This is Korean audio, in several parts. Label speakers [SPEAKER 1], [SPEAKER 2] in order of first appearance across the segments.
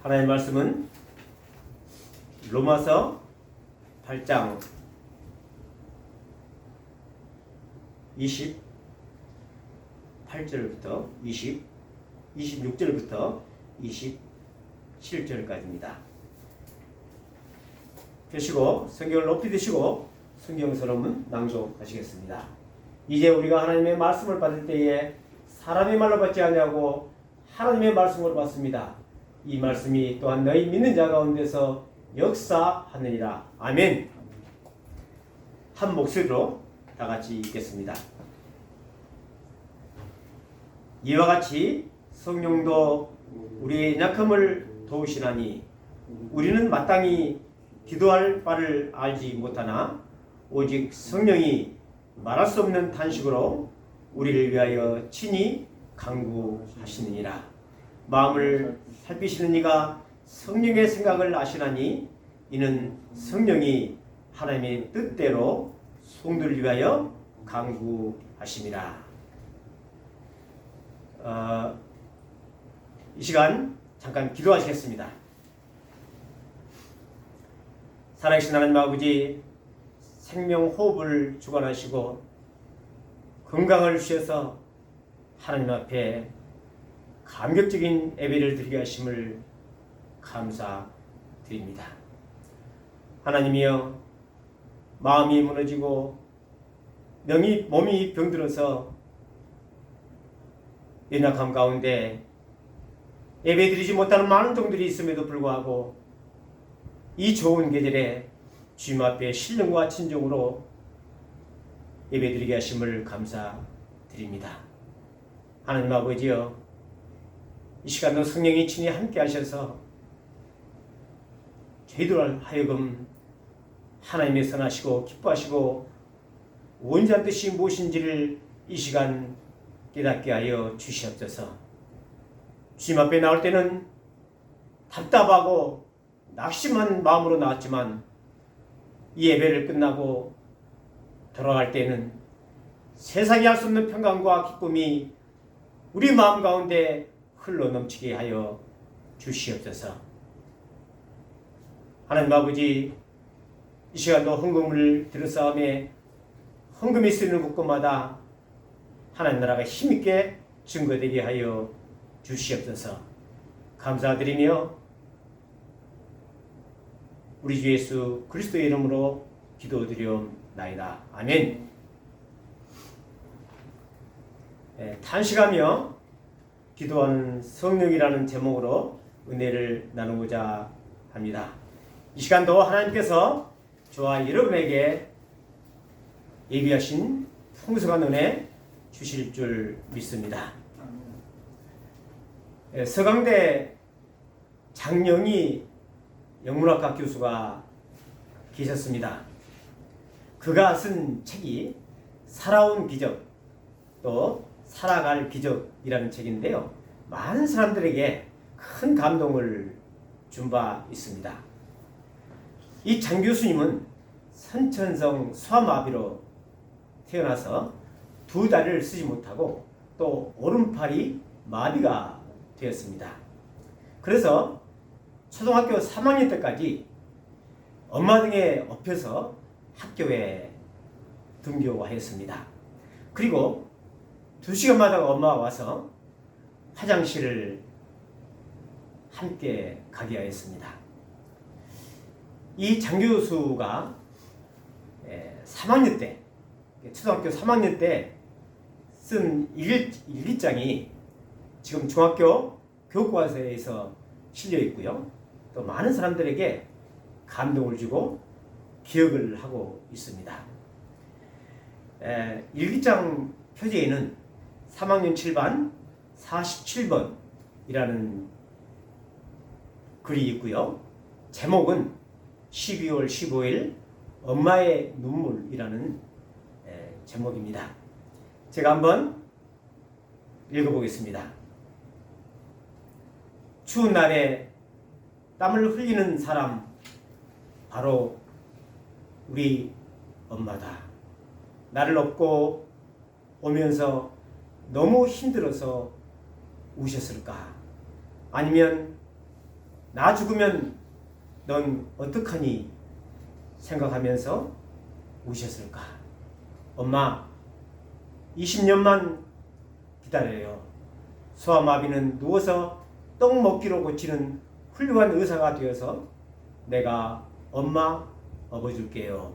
[SPEAKER 1] 하나님의 말씀은 로마서 8장 28절부터 26절부터 27절까지입니다. 펴시고 성경을 높이 드시고 성경 서론문 낭독하시겠습니다. 이제 우리가 하나님의 말씀을 받을 때에 사람의 말로 받지 아니하고 하나님의 말씀으로 받습니다. 이 말씀이 또한 너희 믿는 자 가운데서 역사하느니라. 아멘. 한 목소리로 다 같이 읽겠습니다. 이와 같이 성령도 우리의 약함을 도우시나니 우리는 마땅히 기도할 바를 알지 못하나 오직 성령이 말할 수 없는 탄식으로 우리를 위하여 친히 간구하시느니라. 마음을 살피시는 이가 성령의 생각을 아시나니 이는 성령이 하나님의 뜻대로 성도를 위하여 간구하심이라. 이 시간 잠깐 기도하시겠습니다. 살아계신 하나님 아버지, 생명 호흡을 주관하시고 건강을 주셔서 하나님 앞에 감격적인 예배를 드리게 하심을 감사드립니다. 하나님이여, 마음이 무너지고 몸이 병들어서 연약함 가운데 예배 드리지 못하는 많은 종들이 있음에도 불구하고 이 좋은 계절에 주님 앞에 신령과 친정으로 예배 드리게 하심을 감사드립니다. 하나님 아버지여, 이 시간도 성령이 친히 함께 하셔서 저희들 하여금 하나님의 선하시고 기뻐하시고 원자한 뜻이 무엇인지를 이 시간 깨닫게 하여 주시옵소서. 주님 앞에 나올 때는 답답하고 낙심한 마음으로 나왔지만 이 예배를 끝나고 돌아갈 때는 세상이 할 수 없는 평강과 기쁨이 우리 마음 가운데 흘러넘치게 하여 주시옵소서. 하나님 아버지, 이 시간도 헌금을 드렸사오매 헌금이 쓰이는 곳곳마다 하나님 나라가 힘있게 증거되게 하여 주시옵소서. 감사드리며 우리 주 예수 그리스도의 이름으로 기도드리옵나이다. 아멘. 탄식하며 기도하는 성령이라는 제목으로 은혜를 나누고자 합니다. 이 시간도 하나님께서 저와 여러분에게 예비하신 풍성한 은혜 주실 줄 믿습니다. 서강대 장영희 영문학과 교수가 계셨습니다. 그가 쓴 책이 살아온 기적, 또 살아갈 기적이라는 책인데요, 많은 사람들에게 큰 감동을 준 바 있습니다. 이 장 교수님은 선천성 소아마비로 태어나서 두 다리를 쓰지 못하고 또 오른팔이 마비가 되었습니다. 그래서 초등학교 3학년 때까지 엄마 등에 업혀서 학교에 등교하였습니다. 그리고 2시간마다 엄마가 와서 화장실을 함께 가게 하였습니다. 이 장 교수가 3학년 때, 초등학교 3학년 때 쓴 일기장이 지금 중학교 교과서에서 실려 있고요, 또 많은 사람들에게 감동을 주고 기억을 하고 있습니다. 일기장 표지에는 3학년 7반 47번이라는 글이 있고요, 제목은 12월 15일 엄마의 눈물이라는 제목입니다. 제가 한번 읽어보겠습니다. 추운 날에 땀을 흘리는 사람, 바로 우리 엄마다. 나를 업고 오면서 너무 힘들어서 우셨을까? 아니면 나 죽으면 넌 어떡하니 생각하면서 우셨을까? 엄마, 20년만 기다려요. 소아마비는 누워서 떡 먹기로 고치는 훌륭한 의사가 되어서 내가 엄마 업어줄게요.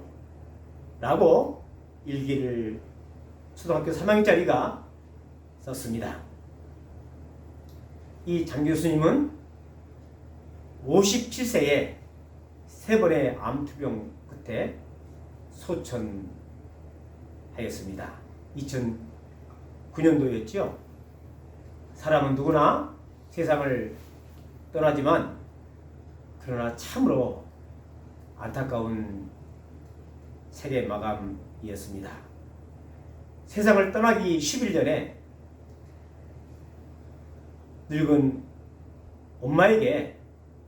[SPEAKER 1] 라고 일기를 초등학교 3학년짜리가 썼습니다. 이 장 교수님은 57세에 3번의 암투병 끝에 소천하였습니다. 2009년도였죠. 사람은 누구나 세상을 떠나지만 그러나 참으로 안타까운 세계 마감이었습니다. 세상을 떠나기 10일 전에 늙은 엄마에게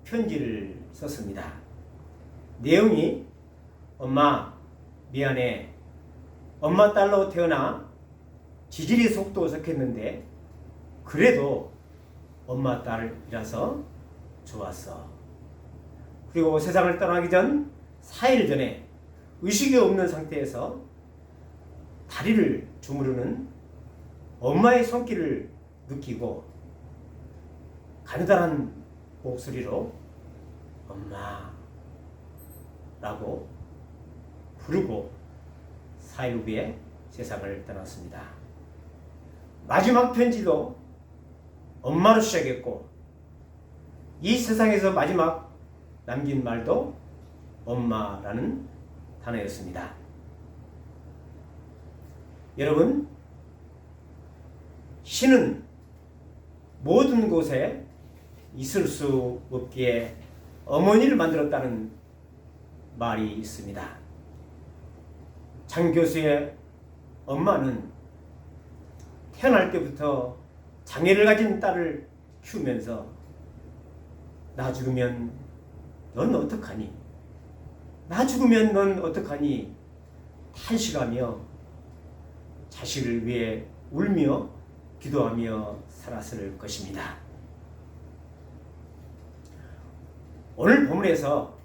[SPEAKER 1] 편지를 썼습니다. 내용이 엄마 미안해. 엄마 딸로 태어나 지질이 속도 섞였는데 그래도 엄마 딸이라서 좋았어. 그리고 세상을 떠나기 전 4일 전에 의식이 없는 상태에서 다리를 주무르는 엄마의 손길을 느끼고 가느다란 목소리로 엄마라고 부르고 4일 후에 세상을 떠났습니다. 마지막 편지도 엄마로 시작했고 이 세상에서 마지막 남긴 말도 엄마라는 단어였습니다. 여러분, 신은 모든 곳에 있을 수 없기에 어머니를 만들었다는 말이 있습니다. 장 교수의 엄마는 태어날 때부터 장애를 가진 딸을 키우면서 나 죽으면 넌 어떡하니? 나 죽으면 넌 어떡하니? 탄식하며 자식을 위해 울며 기도하며 살았을 것입니다. 오늘 본문에서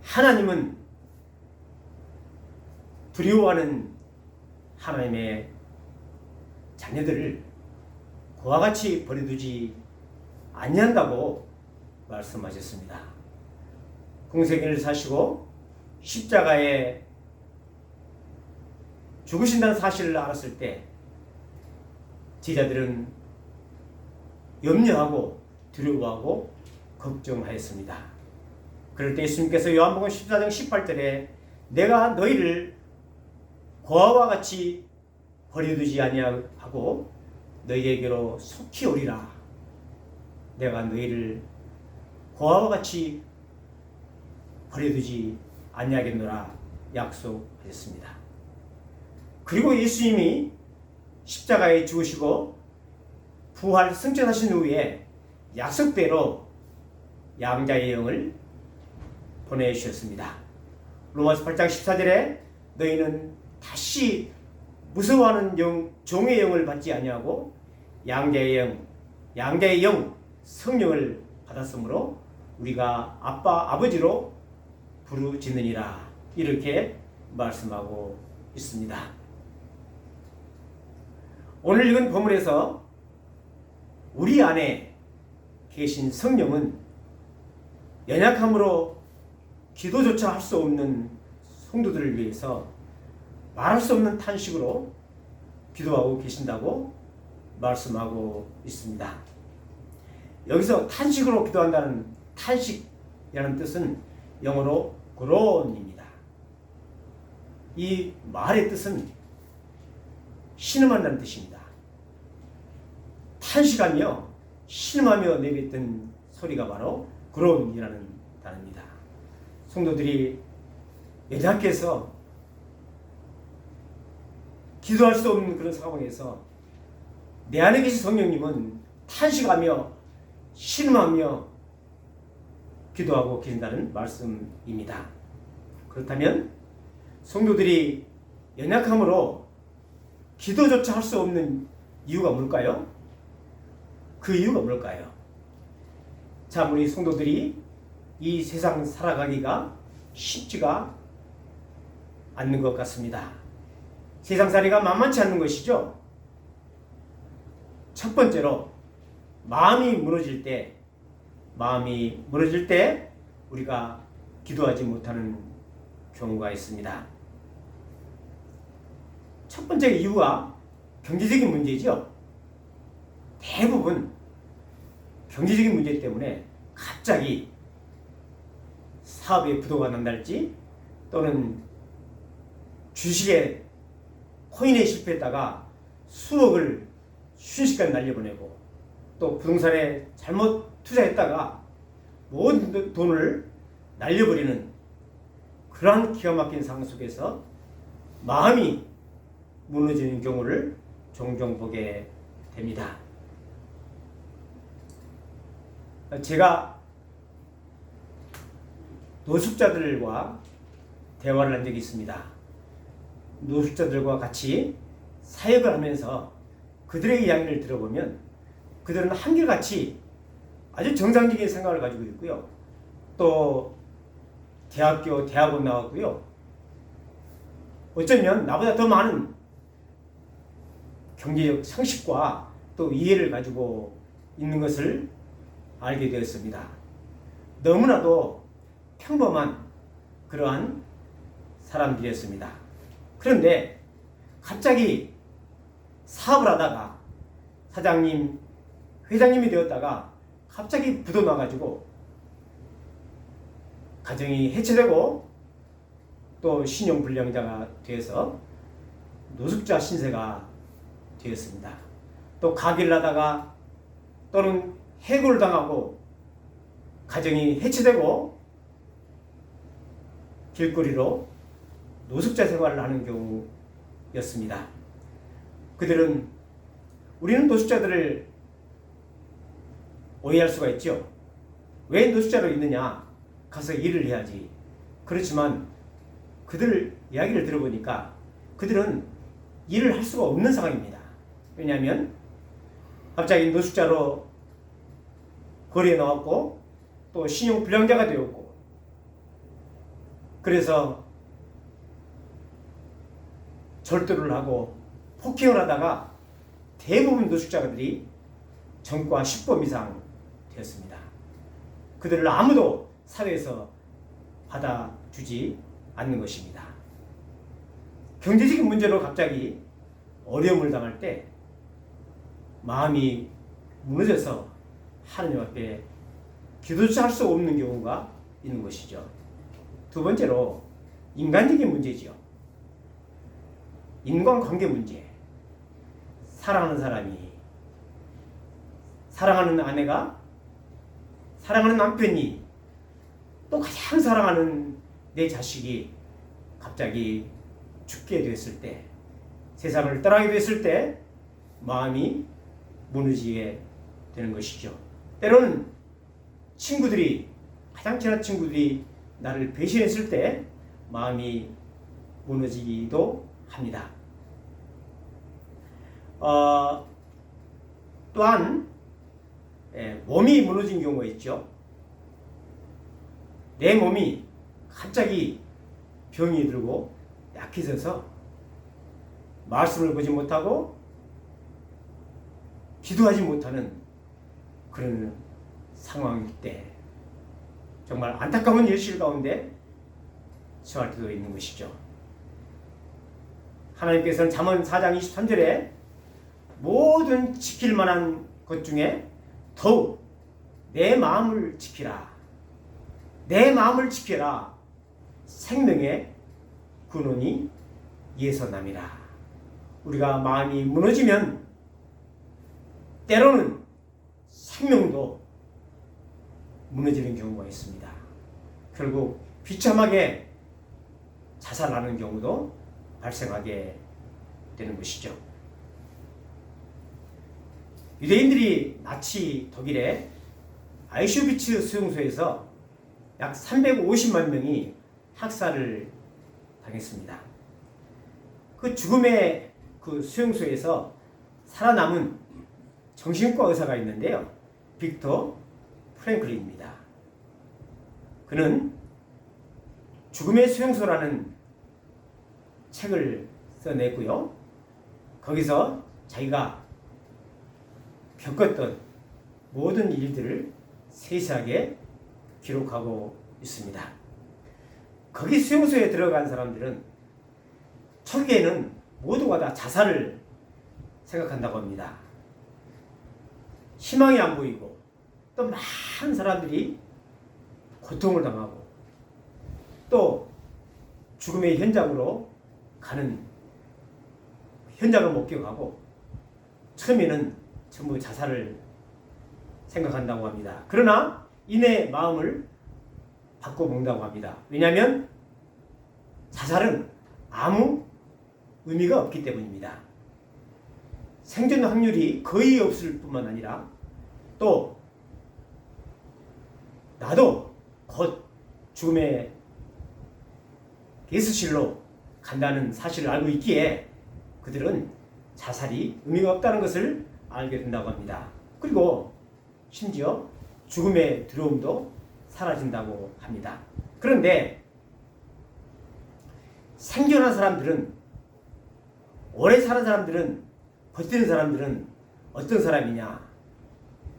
[SPEAKER 1] 하나님은 두려워하는 하나님의 자녀들을 그와 같이 버려두지 아니한다고 말씀하셨습니다. 공생애를 사시고 십자가에 죽으신다는 사실을 알았을 때 제자들은 염려하고 두려워하고 걱정하였습니다. 그럴 때 예수님께서 요한복음 14장 18절에 내가 너희를 고아와 같이 버려두지 아니하고 너희에게로 속히 오리라. 내가 너희를 고아와 같이 버려두지 아니하겠노라 약속하셨습니다. 그리고 예수님이 십자가에 죽으시고 부활 승천하신 후에 약속대로 양자의 영을 보내주셨습니다. 로마서 8장 14절에 너희는 다시 무서워하는 종의 영을 받지 아니하고 양자의 영 성령을 받았으므로 우리가 아빠 아버지로 부르짖느니라 이렇게 말씀하고 있습니다. 오늘 읽은 본문에서 우리 안에 계신 성령은 연약함으로 기도조차 할 수 없는 성도들을 위해서 말할 수 없는 탄식으로 기도하고 계신다고 말씀하고 있습니다. 여기서 탄식으로 기도한다는 탄식이라는 뜻은 영어로 groan입니다. 이 말의 뜻은 신음한다는 뜻입니다. 탄식하며 신음하며 내뱉던 소리가 바로 groan이라는 단어입니다. 성도들이 연약해서 기도할 수 없는 그런 상황에서 내 안에 계신 성령님은 탄식하며 신음하며 기도하고 계신다는 말씀입니다. 그렇다면 성도들이 연약함으로 기도조차 할 수 없는 이유가 뭘까요? 그 이유가 뭘까요? 참 우리 성도들이 이 세상 살아가기가 쉽지가 않는 것 같습니다. 세상살이가 만만치 않는 것이죠. 첫 번째로 마음이 무너질 때 우리가 기도하지 못하는 경우가 있습니다. 첫 번째 이유가 경제적인 문제죠. 대부분 경제적인 문제 때문에 갑자기 사업에 부도가 난달지 또는 주식에 코인에 실패했다가 수억을 순식간에 날려보내고 또 부동산에 잘못 투자했다가 모든 돈을 날려버리는 그러한 기가 막힌 상황 속에서 마음이 무너지는 경우를 종종 보게 됩니다. 제가 노숙자들과 대화를 한 적이 있습니다. 노숙자들과 같이 사역을 하면서 그들의 이야기를 들어보면 그들은 한결같이 아주 정상적인 생각을 가지고 있고요. 또 대학원 나왔고요. 어쩌면 나보다 더 많은 경제적 상식과 또 이해를 가지고 있는 것을 알게 되었습니다. 너무나도 평범한 그러한 사람들이었습니다. 그런데 갑자기 사업을 하다가 사장님, 회장님이 되었다가 갑자기 부도 나가지고 가정이 해체되고 또 신용불량자가 되어서 노숙자 신세가 되었습니다. 또 가게를 하다가 또는 해고를 당하고 가정이 해체되고 길거리로 노숙자 생활을 하는 경우였습니다. 그들은 우리는 노숙자들을 오해할 수가 있죠. 왜 노숙자로 있느냐? 가서 일을 해야지. 그렇지만 그들 이야기를 들어보니까 그들은 일을 할 수가 없는 상황입니다. 왜냐하면 갑자기 노숙자로 거리에 나왔고 또 신용불량자가 되었고 그래서 절도를 하고 폭행을 하다가 대부분 노숙자들이 전과 10범 이상 되었습니다. 그들을 아무도 사회에서 받아주지 않는 것입니다. 경제적인 문제로 갑자기 어려움을 당할 때 마음이 무너져서 하나님 앞에 기도조차 할 수 없는 경우가 있는 것이죠. 두 번째로 인간적인 문제지요. 인간관계 문제. 사랑하는 사람이, 사랑하는 아내가, 사랑하는 남편이, 또 가장 사랑하는 내 자식이 갑자기 죽게 됐을 때, 세상을 떠나게 됐을 때 마음이 무너지게 되는 것이죠. 때로는 친구들이, 가장 친한 친구들이 나를 배신했을 때 마음이 무너지기도 합니다. 또한 몸이 무너진 경우가 있죠. 내 몸이 갑자기 병이 들고 약해져서 말씀을 보지 못하고 기도하지 못하는 그런 상황일 때 정말 안타까운 현실 가운데 처할 때도 있는 것이죠. 하나님께서는 잠언 4장 23절에 모든 지킬 만한 것 중에 더욱 내 마음을 지키라. 내 마음을 지켜라. 생명의 근원이 예선함이라. 우리가 마음이 무너지면 때로는 생명도 무너지는 경우가 있습니다. 결국 비참하게 자살하는 경우도 발생하게 되는 것이죠. 유대인들이 나치 독일의 아우슈비츠 수용소에서 약 350만 명이 학살을 당했습니다. 그 죽음의 그 수용소에서 살아남은 정신과 의사가 있는데요. 빅터 프랭클린입니다. 그는 죽음의 수용소라는 책을 써냈고요. 거기서 자기가 겪었던 모든 일들을 세세하게 기록하고 있습니다. 거기 수용소에 들어간 사람들은 초기에는 모두가 다 자살을 생각한다고 합니다. 희망이 안 보이고 또 많은 사람들이 고통을 당하고 또 죽음의 현장으로 가는 현장을 목격하고 처음에는 전부 자살을 생각한다고 합니다. 그러나 이내 마음을 바꿔본다고 합니다. 왜냐하면 자살은 아무 의미가 없기 때문입니다. 생존 확률이 거의 없을 뿐만 아니라 또 나도 곧 죽음의 게스실로 간다는 사실을 알고 있기에 그들은 자살이 의미가 없다는 것을 알게 된다고 합니다. 그리고 심지어 죽음의 두려움도 사라진다고 합니다. 그런데 생존한 사람들은, 오래 사는 사람들은, 버티는 사람들은 어떤 사람이냐?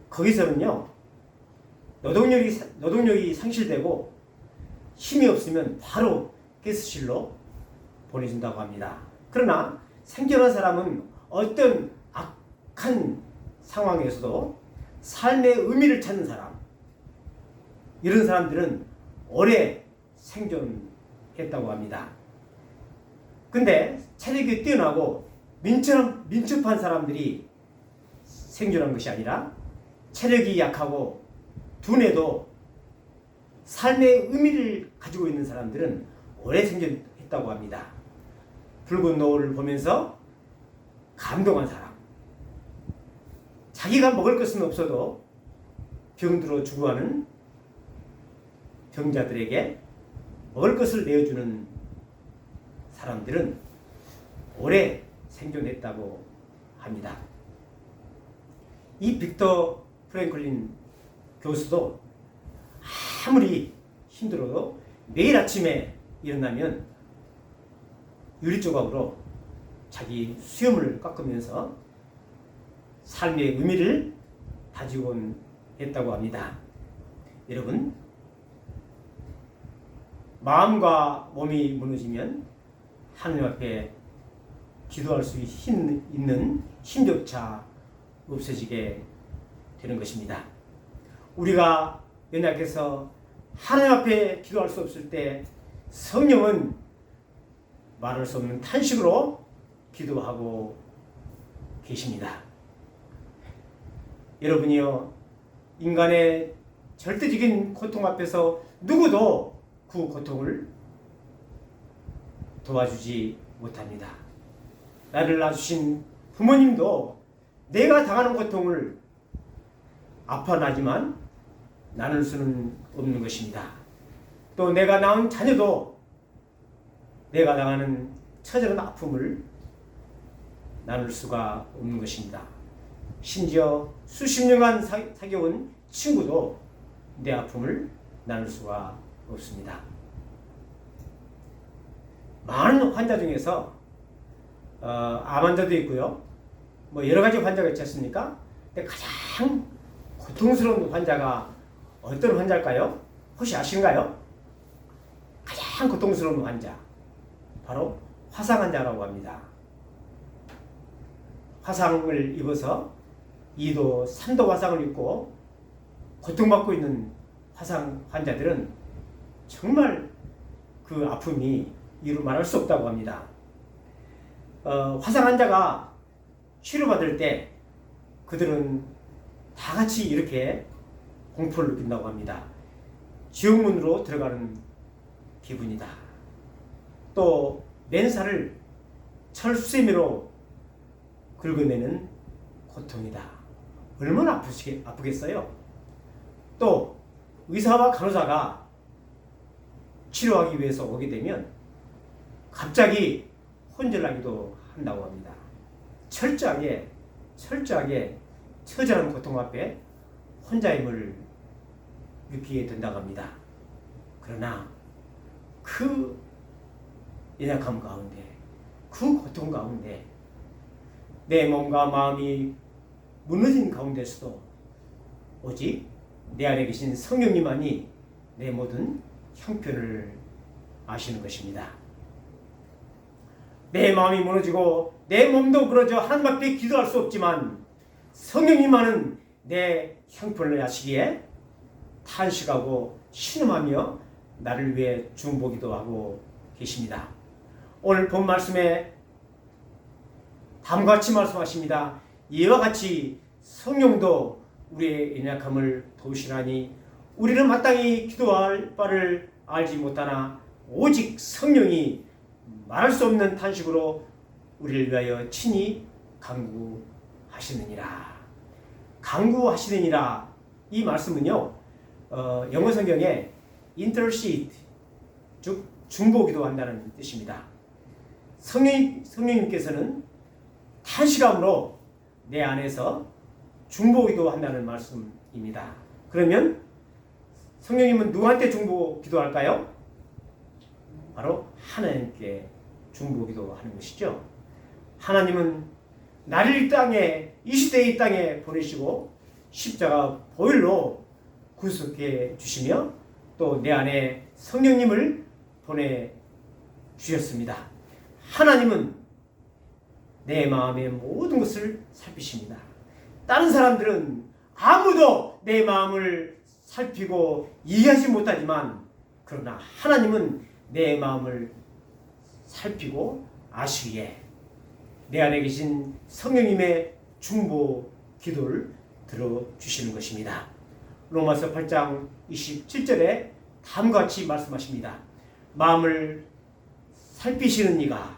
[SPEAKER 1] 거기서는요, 노동력이 상실되고 힘이 없으면 바로 가스실로 보내준다고 합니다. 그러나 생존한 사람은 어떤 악한 상황에서도 삶의 의미를 찾는 사람, 이런 사람들은 오래 생존했다고 합니다. 근데 체력이 뛰어나고 민첩한 사람들이 생존한 것이 아니라 체력이 약하고 둔해도 삶의 의미를 가지고 있는 사람들은 오래 생존했다고 합니다. 붉은 노을을 보면서 감동한 사람, 자기가 먹을 것은 없어도 병들어 죽어가는 병자들에게 먹을 것을 내어주는 사람들은 오래 생존했다고 합니다. 이 빅터 프랭클린 교수도 아무리 힘들어도 매일 아침에 일어나면 유리조각으로 자기 수염을 깎으면서 삶의 의미를 다지곤 했다고 합니다. 여러분, 마음과 몸이 무너지면 하나님 앞에 기도할 수 있는 힘조차 없어지게 되는 것입니다. 우리가 연약해서 하나님 앞에 기도할 수 없을 때 성령은 말할 수 없는 탄식으로 기도하고 계십니다. 여러분이요, 인간의 절대적인 고통 앞에서 누구도 그 고통을 도와주지 못합니다. 나를 낳아주신 부모님도 내가 당하는 고통을 아파나지만 나눌 수는 없는 것입니다. 또 내가 낳은 자녀도 내가 당하는 처절한 아픔을 나눌 수가 없는 것입니다. 심지어 수십 년간 사귀어온 친구도 내 아픔을 나눌 수가 없습니다. 많은 환자 중에서 암 환자도 있고요, 뭐 여러 가지 환자가 있지 않습니까? 근데 가장 고통스러운 환자가 어떤 환자일까요? 혹시 아시는가요? 가장 고통스러운 환자, 바로 화상 환자라고 합니다. 화상을 입어서 2도, 3도 화상을 입고 고통받고 있는 화상 환자들은 정말 그 아픔이 이루 말할 수 없다고 합니다. 화상 환자가 치료받을 때 그들은 다 같이 이렇게 공포를 느낀다고 합니다. 지옥문으로 들어가는 기분이다. 또 맨살을 철수세미로 긁어내는 고통이다. 얼마나 아프겠어요? 또 의사와 간호사가 치료하기 위해서 오게 되면 갑자기 혼절하기도 한다고 합니다. 철저하게 처절한 고통 앞에 혼자임을 느끼게 된다고 합니다. 그러나 그 연약함 가운데, 그 고통 가운데, 내 몸과 마음이 무너진 가운데서도 오직 내 안에 계신 성령님만이 내 모든 형편을 아시는 것입니다. 내 마음이 무너지고 내 몸도 무너져 하나님 앞에 기도할 수 없지만 성령님만은 내 형편을 아시기에 탄식하고 신음하며 나를 위해 중보기도 하고 계십니다. 오늘 본 말씀에 다음과 같이 말씀하십니다. 이와 같이 성령도 우리의 연약함을 도우시나니 우리는 마땅히 기도할 바를 알지 못하나 오직 성령이 말할 수 없는 탄식으로 우리를 위하여 친히 간구하시느니라. 간구하시느니라. 이 말씀은요, 영어 성경에 intercede, 즉 중보기도 한다는 뜻입니다. 성령님께서는 탄식함으로 내 안에서 중보기도 한다는 말씀입니다. 그러면 성령님은 누구한테 중보기도 할까요? 바로 하나님께 중보기도 하는 것이죠. 하나님은 나를 이 땅에, 이 시대의 이 땅에 보내시고 십자가 보혈로 구속해 주시며 또 내 안에 성령님을 보내주셨습니다. 하나님은 내 마음의 모든 것을 살피십니다. 다른 사람들은 아무도 내 마음을 살피고 이해하지 못하지만 그러나 하나님은 내 마음을 살피고 아시기에 내 안에 계신 성령님의 중보 기도를 들어주시는 것입니다. 로마서 8장 27절에 다음과 같이 말씀하십니다. 마음을 살피시는 이가,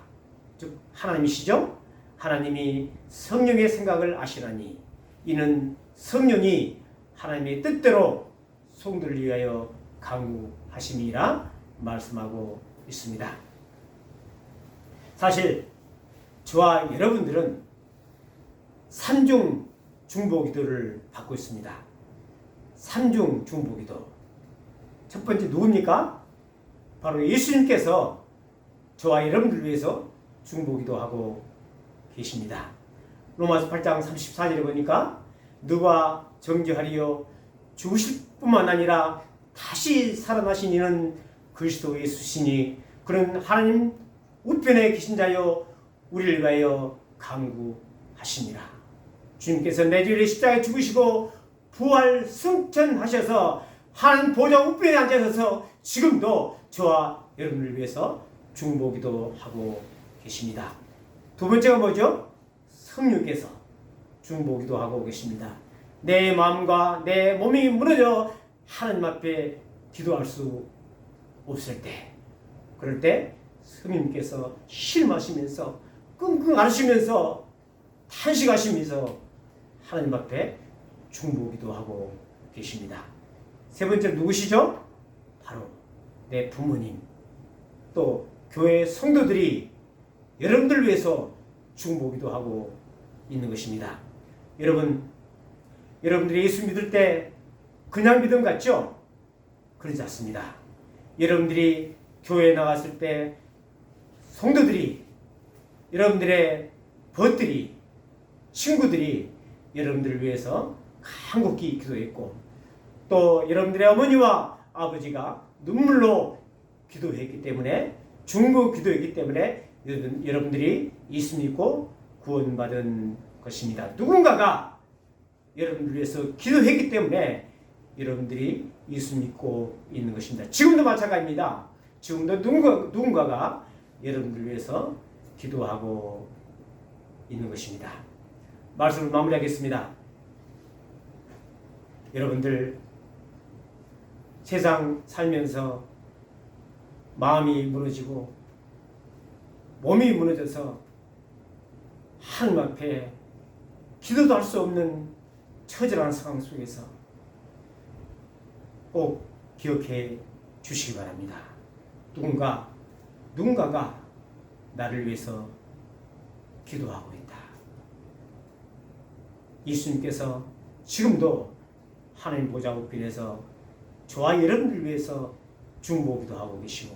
[SPEAKER 1] 즉 하나님이시죠? 하나님이 성령의 생각을 아시나니 이는 성령이 하나님의 뜻대로 성도를 위하여 간구하심이라 말씀하고 있습니다. 사실 저와 여러분들은 삼중 중보기도를 받고 있습니다. 삼중 중보기도. 첫 번째 누굽니까? 바로 예수님께서 저와 여러분들을 위해서 중보기도하고 계십니다. 로마서 8장 34절에 보니까 누가 정죄하리요 죽으실 뿐만 아니라 다시 살아나신 이는 그리스도 예수시니 그는 하나님 우편에 계신 자여 우리를 위하여 간구하시니라. 주님께서 내 죄를 십자가에 죽으시고 부활 승천하셔서 하나님 보좌 우편에 앉아서 지금도 저와 여러분을 위해서 중보기도 하고 계십니다. 두 번째가 뭐죠? 성령께서 중보기도 하고 계십니다. 내 마음과 내 몸이 무너져 하나님 앞에 기도할 수 없을 때, 그럴 때 성령님께서 실마시면서 끙끙 앓으시면서 탄식하시면서 하나님 앞에 중보기도 하고 계십니다. 세 번째 누구시죠? 바로 내 부모님, 또 교회 성도들이 여러분들 위해서 중보기도 하고 있는 것입니다. 여러분들이 예수 믿을 때 그냥 믿음 같죠? 그렇지 않습니다. 여러분들이 교회에 나갔을 때 성도들이, 여러분들의 벗들이, 친구들이 여러분들을 위해서 간곡히 기도했고 또 여러분들의 어머니와 아버지가 눈물로 기도했기 때문에, 중보 기도했기 때문에 여러분들이 예수 믿고 구원받은 것입니다. 누군가가 여러분들을 위해서 기도했기 때문에 여러분들이 예수 믿고 있는 것입니다. 지금도 마찬가지입니다. 지금도 누군가가 여러분들을 위해서 기도하고 있는 것입니다. 말씀을 마무리하겠습니다. 여러분들 세상 살면서 마음이 무너지고 몸이 무너져서 하나님 앞에 기도도 할 수 없는 처절한 상황 속에서 꼭 기억해 주시기 바랍니다. 누군가가 나를 위해서 기도하고 있다. 예수님께서 지금도 하나님 보좌 우편에서 저와 여러분들 위해서 중보기도 하고 계시고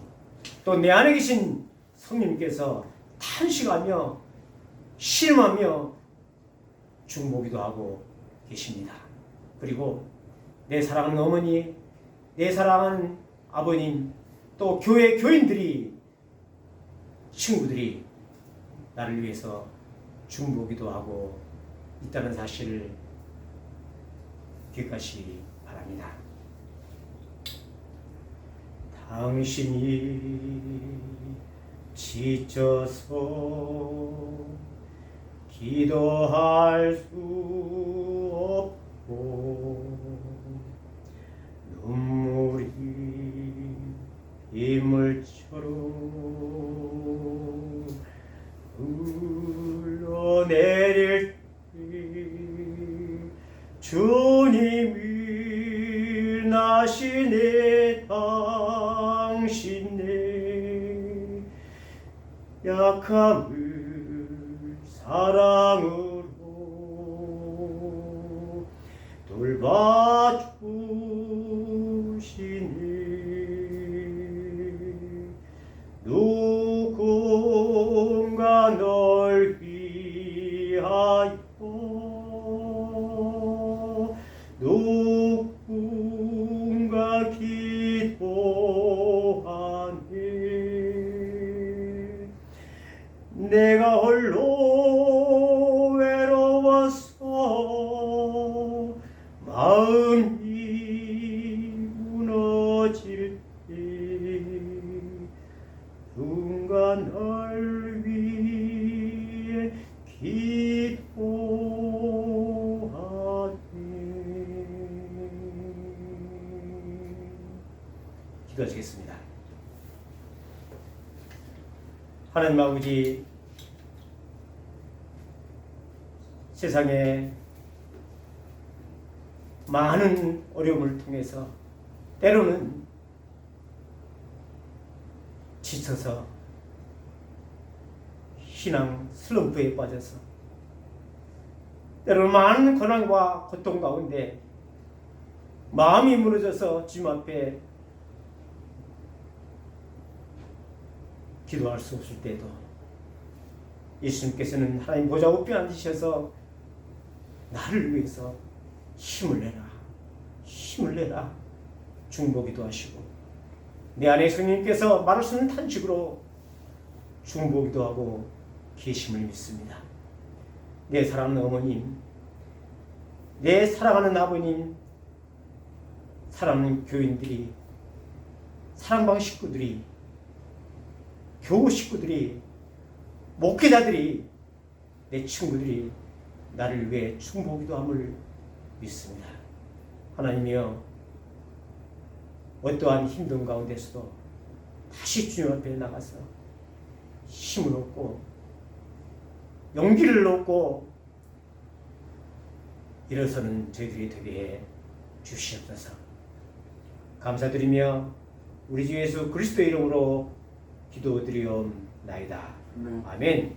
[SPEAKER 1] 또 내 안에 계신 성령님께서 탄식하며 신음하며 중보기도 하고 계십니다. 그리고 내 사랑하는 어머니, 내 사랑하는 아버님, 또 교회 교인들이, 친구들이 나를 위해서 중보기도 하고 있다는 사실을 기억하시기 바랍니다. 당신이 지쳐서 기도할 수 없고 눈물이 이물처럼 흘러내릴 때 주님이 나시네 당신의 약함을 사랑으로 돌봐주시네. 누군가 널 위하여 누군가 기도하네. 내가 홀로 외로워서 마음이 무너질 때 누군가 날 위해 기도하시겠습니다. 하나님 아버지, 세상에 많은 어려움을 통해서 때로는 지쳐서 신앙 슬럼프에 빠져서 때로는 많은 고난과 고통 가운데 마음이 무너져서 주님 앞에 기도할 수 없을 때도 예수님께서는 하나님 보좌 우편에 앉으셔서 나를 위해서 힘을 내라 중보기도 하시고 내 안에 성령님께서 말할 수 없는 탄식으로 중보기도 하고 계심을 믿습니다. 내 사랑하는 어머님, 내 사랑하는 아버님, 사랑하는 교인들이, 사랑방 식구들이, 교우 식구들이, 목회자들이, 내 친구들이 나를 위해 중보기도 함을 믿습니다. 하나님이여, 어떠한 힘든 가운데서도 다시 주님 앞에 나가서 힘을 얻고 용기를 얻고 일어서는 저희들이 되게 해 주시옵소서. 감사드리며 우리 주 예수 그리스도의 이름으로 기도드리옵나이다. 아멘.